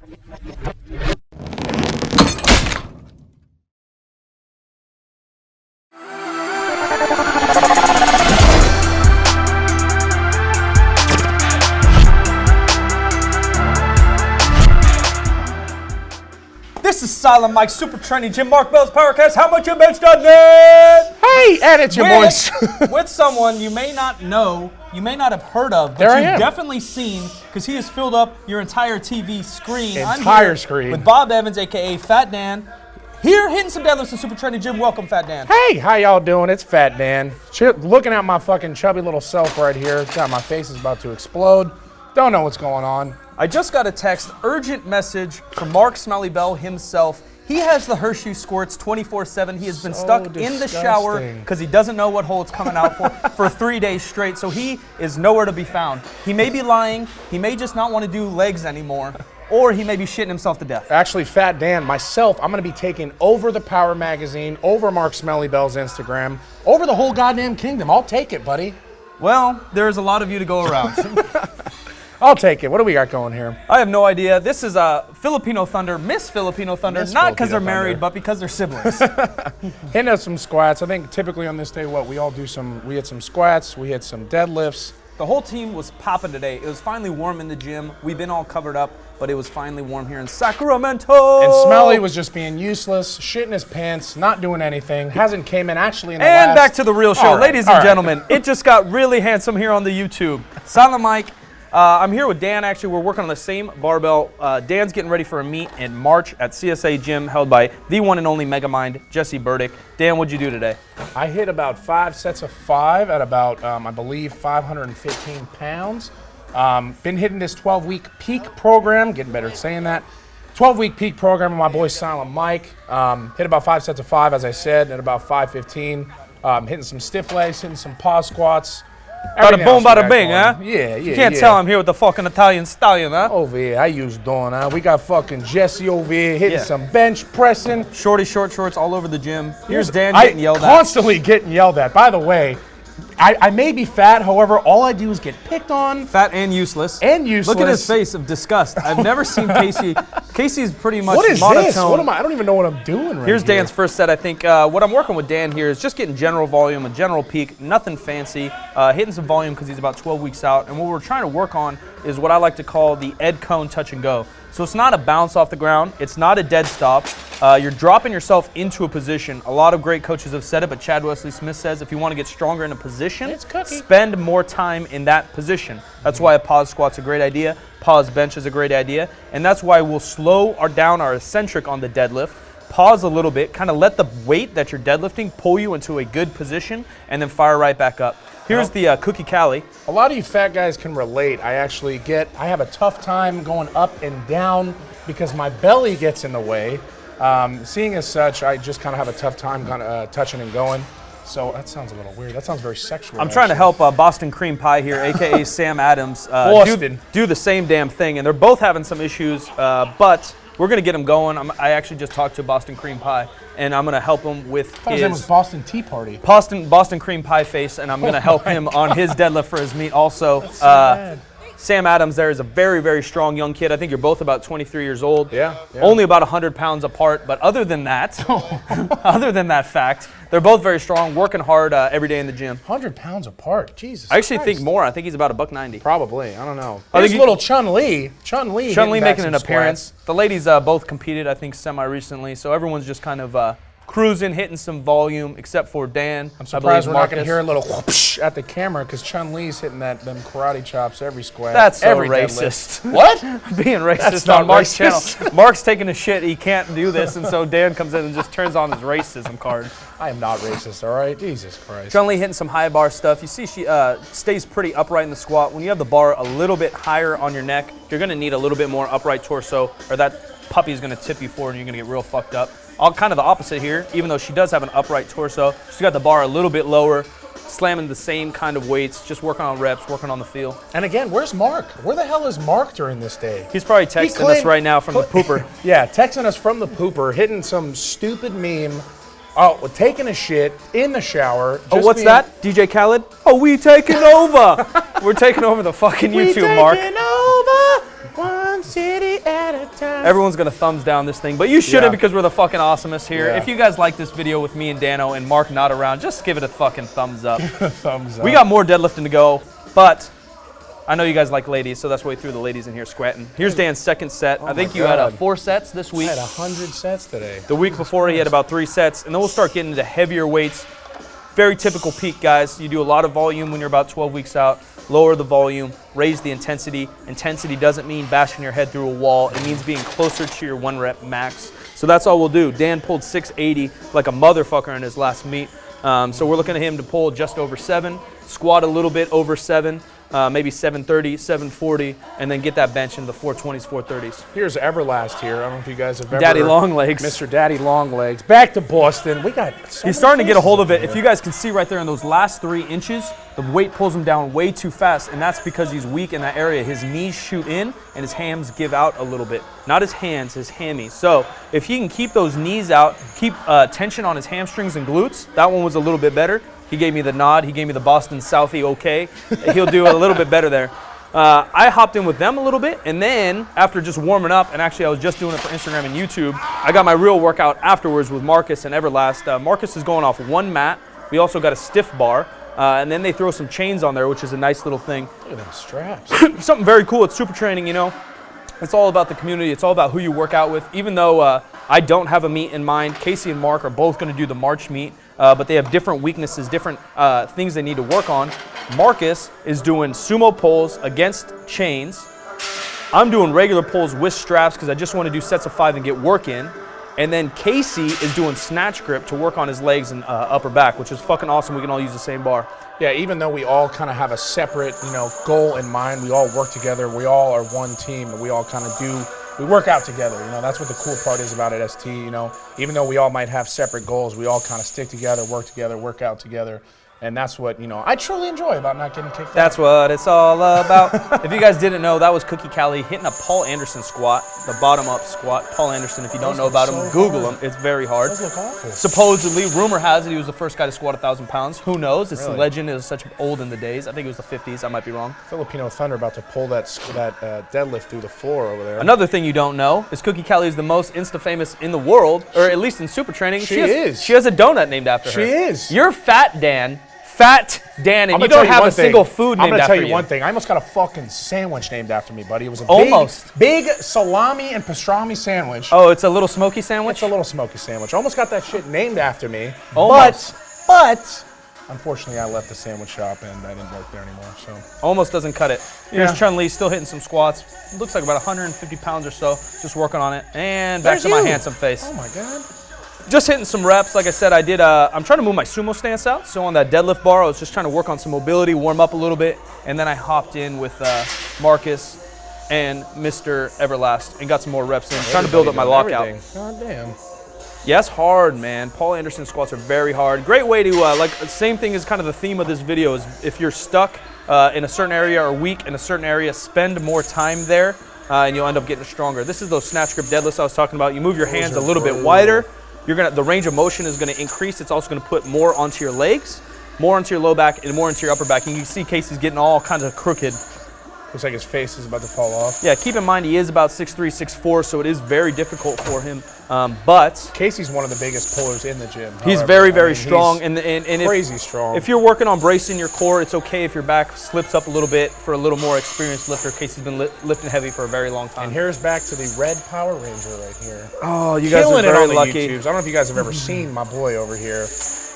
This is Silent Mike, Super Trendy Jim Mark Bell's Powercast. How much you benched on it? Hey, and it's your voice. With someone you may not know, you may not have heard of, but you've definitely seen, because he has filled up your entire TV screen. Entire screen. With Bob Evans, a.k.a. Fat Dan. Here, hitting some deadlifts in Super Trendy Jim. Welcome, Fat Dan. Hey, how y'all doing? It's Fat Dan. Looking at my fucking chubby little self right here. God, my face is about to explode. Don't know what's going on. I just got a text, urgent message from Mark Smelly Bell himself. He has the Hershey squirts 24/7. He has been stuck in the shower because he doesn't know what hole it's coming out for 3 days straight. So he is nowhere to be found. He may be lying. He may just not want to do legs anymore. Or he may be shitting himself to death. Actually, Fat Dan, myself, I'm going to be taking over the Power Magazine, over Mark Smelly Bell's Instagram, over the whole goddamn kingdom. I'll take it, buddy. Well, there's a lot of you to go around. I'll take it. What do we got going here? I have no idea. This is Filipino Thunder, Miss Filipino Thunder, not because they're married, but because they're siblings. Hitting us some squats. I think typically on this day, we hit some squats, we hit some deadlifts. The whole team was popping today. It was finally warm in the gym. We've been all covered up, but it was finally warm here in Sacramento. And Smelly was just being useless, shitting his pants, not doing anything. Hasn't came in actually in the And back to the real show. Ladies and gentlemen, right. It just got really handsome here on the YouTube. Silent Mike. I'm here with Dan, actually. We're working on the same barbell. Dan's getting ready for a meet in March at CSA Gym held by the one and only Megamind, Jesse Burdick. Dan, what'd you do today? I hit about 5 sets of 5 at about, I believe, 515 pounds. Been hitting this 12-week peak program, getting better at saying that. 12-week peak program with my boy Silent Mike. Hit about 5 sets of 5, as I said, at about 515. Hitting some stiff legs, hitting some pause squats. Bada boom, bada bing, huh? Yeah. You can't tell I'm here with the fucking Italian stallion, huh? Over here, how you doing, huh? We got fucking Jesse over here hitting some bench pressing. Shorty short shorts all over the gym. Here's Dan getting yelled at. Constantly getting yelled at. By the way, I may be fat, however, all I do is get picked on. Fat and useless. Look at his face of disgust. I've never seen Casey. Casey's pretty much monotone. What is this? What am I don't even know what I'm doing right Here's Dan's first set, I think. What I'm working with Dan here is just getting general volume, a general peak, nothing fancy. Hitting some volume because he's about 12 weeks out. And what we're trying to work on is what I like to call the Ed Cone touch and go. So it's not a bounce off the ground. It's not a dead stop. You're dropping yourself into a position. A lot of great coaches have said it, but Chad Wesley Smith says if you want to get stronger in a position, spend more time in that position. That's why a pause squat's a great idea. Pause bench is a great idea. And that's why we'll slow down our eccentric on the deadlift. Pause a little bit, kind of let the weight that you're deadlifting pull you into a good position, and then fire right back up. Here's the Cookie Cali. A lot of you fat guys can relate. I have a tough time going up and down because my belly gets in the way. Seeing as such, I just kind of have a tough time touching and going. So that sounds a little weird. That sounds very sexual. I'm trying to help Boston Cream Pie here, a.k.a. Sam Adams, do the same damn thing. And they're both having some issues, but we're going to get them going. I actually just talked to Boston Cream Pie, and I'm going to help him with his name was Boston Tea Party. Boston Cream Pie Face, and I'm going to help him on his deadlift for his meet also. Sam Adams there is a very, very strong young kid. I think you're both about 23 years old. Yeah. Only about 100 pounds apart. But other than that, fact, they're both very strong, working hard every day in the gym. 100 pounds apart? Jesus I actually Christ. think more. I think he's about $190. Probably. I don't know. I think little Chun-Li. Chun-Li making an appearance. The ladies both competed, I think, semi-recently. So everyone's just kind of cruising, hitting some volume, except for Dan. I'm surprised we're not going to hear a little whoosh at the camera because Chun-Li's hitting them karate chops every squat. That's so every racist. Deadlift. What? Being racist on Mark's channel. Mark's taking a shit. He can't do this, and so Dan comes in and just turns on his racism card. I am not racist, all right? Jesus Christ. Chun-Li hitting some high bar stuff. You see she stays pretty upright in the squat. When you have the bar a little bit higher on your neck, you're going to need a little bit more upright torso, or that puppy's going to tip you forward and you're going to get real fucked up. All kind of the opposite here, even though she does have an upright torso. She's got the bar a little bit lower, slamming the same kind of weights, just working on reps, working on the feel. And again, where's Mark? Where the hell is Mark during this day? He's probably texting us right now from the pooper. Yeah, texting us from the pooper, hitting some stupid meme. Oh, taking a shit in the shower. Oh, what's that? DJ Khaled? Oh, we taking over. We're taking over the fucking YouTube, Mark. We taking over one city at a time. Everyone's gonna thumbs down this thing, but you shouldn't because we're the fucking awesomest here. Yeah. If you guys like this video with me and Dano and Mark not around, just give it a fucking thumbs up. Thumbs up. We got more deadlifting to go, but I know you guys like ladies, so that's why we threw the ladies in here squatting. Here's Dan's second set. I think you had 4 sets this week. I had 100 sets today. The week before he had about 3 sets, and then we'll start getting into heavier weights. Very typical peak, guys. You do a lot of volume when you're about 12 weeks out. Lower the volume, raise the intensity. Intensity doesn't mean bashing your head through a wall. It means being closer to your 1 rep max. So that's all we'll do. Dan pulled 680 like a motherfucker in his last meet. So we're looking at him to pull just over 7, squat a little bit over 7, maybe 730, 740, and then get that bench in the 420s, 430s. Here's Everlast here. I don't know if you guys have ever... Daddy Longlegs. Mr. Daddy Longlegs. Back to Boston. We got so He's starting to get a hold of it. If you guys can see right there in those last 3 inches, the weight pulls him down way too fast, and that's because he's weak in that area. His knees shoot in, and his hams give out a little bit. Not his hands, his hammies. So if he can keep those knees out, keep tension on his hamstrings and glutes, that one was a little bit better. He gave me the nod. He gave me the Boston Southie okay. He'll do a little bit better there. I hopped in with them a little bit, and then after just warming up, and actually I was just doing it for Instagram and YouTube, I got my real workout afterwards with Marcus and Everlast. Marcus is going off 1 mat. We also got a stiff bar, and then they throw some chains on there, which is a nice little thing. Look at them straps. Something very cool. It's super training, you know. It's all about the community. It's all about who you work out with. Even though I don't have a meet in mind, Casey and Mark are both going to do the March meet, but they have different weaknesses, different things they need to work on. Marcus is doing sumo pulls against chains. I'm doing regular pulls with straps because I just want to do sets of 5 and get work in. And then Casey is doing snatch grip to work on his legs and upper back, which is fucking awesome. We can all use the same bar. Yeah, even though we all kind of have a separate, goal in mind, we all work together. We all are one team, and we all kind of we work out together. That's what the cool part is about it, ST. Even though we all might have separate goals, we all kind of stick together, work out together. And that's what, I truly enjoy about not getting kicked out. That's what it's all about. If you guys didn't know, that was Cookie Callie hitting a Paul Anderson squat, the bottom-up squat. Paul Anderson, if you don't know about him, Google him. It's very hard. Those look awful. Supposedly, rumor has it he was the first guy to squat 1,000 pounds. Who knows? It's Really? the legend. It was such old in the days. I think it was the 50s. I might be wrong. Filipino Thunder about to pull that deadlift through the floor over there. Another thing you don't know is Cookie Callie is the most Insta-famous in the world, or at least in super training. She is. She has a donut named after her. She is. You're Fat Dan. Fat Dan, and you don't have a single food named after you. I'm gonna tell you one thing. I almost got a fucking sandwich named after me, buddy. It was a big salami and pastrami sandwich. Oh, it's a little smoky sandwich? It's a little smoky sandwich. I almost got that shit named after me. Almost. But unfortunately, I left the sandwich shop and I didn't work there anymore. So almost doesn't cut it. Here's Yeah. Chun-Li still hitting some squats. Looks like about 150 pounds or so. Just working on it. And back to my handsome face. Oh my God. Just hitting some reps. Like I said, I'm trying to move my sumo stance out. So on that deadlift bar, I was just trying to work on some mobility, warm up a little bit. And then I hopped in with Marcus and Mr. Everlast and got some more reps in. Trying to build up my lockout. God damn. Yeah, it's hard, man. Paul Anderson squats are very hard. Great way to, same thing is kind of the theme of this video is if you're stuck in a certain area or weak in a certain area, spend more time there and you'll end up getting stronger. This is those snatch grip deadlifts I was talking about. You move your hands a little bit wider. The range of motion is going to increase. It's also going to put more onto your legs, more onto your low back, and more into your upper back. And you can see Casey's getting all kinds of crooked. Looks like his face is about to fall off. Yeah, keep in mind he is about 6'3", 6'4", so it is very difficult for him. But Casey's one of the biggest pullers in the gym. He's however. very strong. He's and crazy strong. If you're working on bracing your core, it's okay if your back slips up a little bit for a little more experienced lifter. Casey's been lifting heavy for a very long time. And here's back to the red Power Ranger right here. Oh, you guys are Killing it very on the lucky. YouTubes. I don't know if you guys have ever seen my boy over here.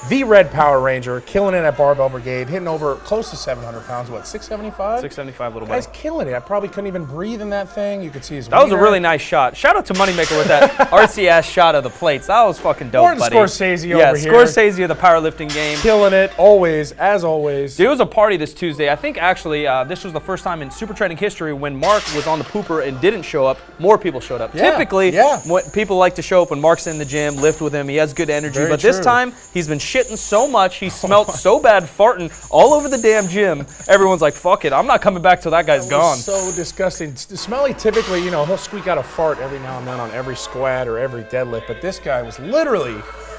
The Red Power Ranger, killing it at Barbell Brigade, hitting over close to 700 pounds, what, 675? 675, little Guy's bit. killing it. I probably couldn't even breathe in that thing. You could see his That was a wiener. really nice shot. Shout out to Moneymaker with that artsy-ass shot of the plates. That was fucking dope, Martin buddy. Scorsese yeah, over here. Scorsese of the powerlifting game. Killing it, always, as always. Dude, it was a party this Tuesday. I think actually this was the first time in super training history when Mark was on the pooper and didn't show up, more people showed up. Yeah, Typically, yeah. What people like to show up when Mark's in the gym, lift with him, he has good energy. Very But this true. time, he's been shitting so much, he smelled so bad farting all over the damn gym. Everyone's like, fuck it, I'm not coming back till that guy's gone. So disgusting. Smelly typically, he'll squeak out a fart every now and then on every squat or every deadlift, but this guy was literally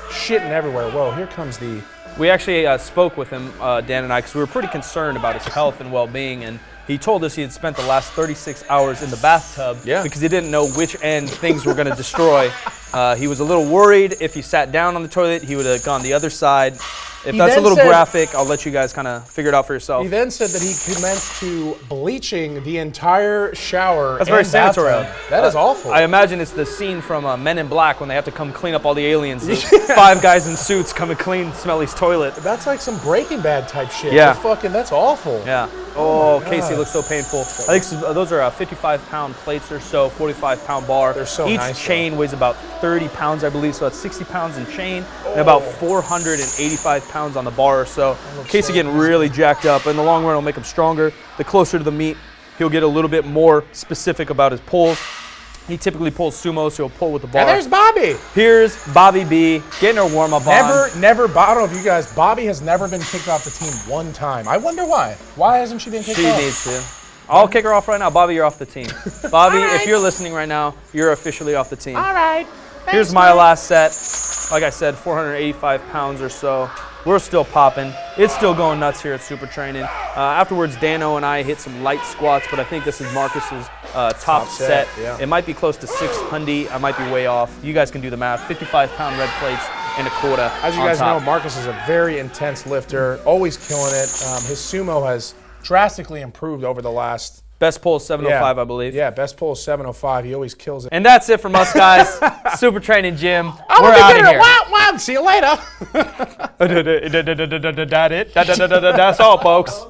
shitting everywhere. Whoa, here comes the... We actually spoke with him, Dan and I, because we were pretty concerned about his health and well-being, and He told us he had spent the last 36 hours in the bathtub because he didn't know which end things were going to destroy. He was a little worried if he sat down on the toilet, he would have gone the other side. If that's a little graphic, I'll let you guys kind of figure it out for yourself. He then said that he commenced to bleaching the entire shower. That's very sanitary. That is awful. I imagine it's the scene from Men in Black when they have to come clean up all the aliens. 5 guys in suits come and clean Smelly's toilet. That's like some Breaking Bad type shit. Yeah. That's awful. Yeah. Oh, Casey looks so painful. I think those are 55-pound plates or so, 45-pound bar. They're so Each nice. chain weighs about 30 pounds, I believe, so that's 60 pounds in chain and about 485 pounds on the bar or so. Casey getting really jacked up. In the long run, it'll make him stronger. The closer to the meet, he'll get a little bit more specific about his pulls. He typically pulls sumo, so he'll pull with the bar. And there's Bobby. Here's Bobby B getting her warm-up on. I don't know if you guys, Bobby has never been kicked off the team one time. I wonder why. Why hasn't she been kicked off? She needs to. I'll kick her off right now. Bobby, you're off the team. Bobby, if you're listening right now, you're officially off the team. All right. Here's my last set. Like I said, 485 pounds or so. We're still popping. It's still going nuts here at Super Training. Afterwards, Dano and I hit some light squats, but I think this is Marcus's top set. Yeah. It might be close to 600. I might be way off. You guys can do the math. 55-pound red plates and a quarter. As you guys know, Marcus is a very intense lifter, always killing it. His sumo has drastically improved over the last... Best pull is 705, I believe. Yeah, best pull is 705. He always kills it. And that's it from us, guys. Super Training Gym. We're out of here. Wow. See you later. That's all, folks.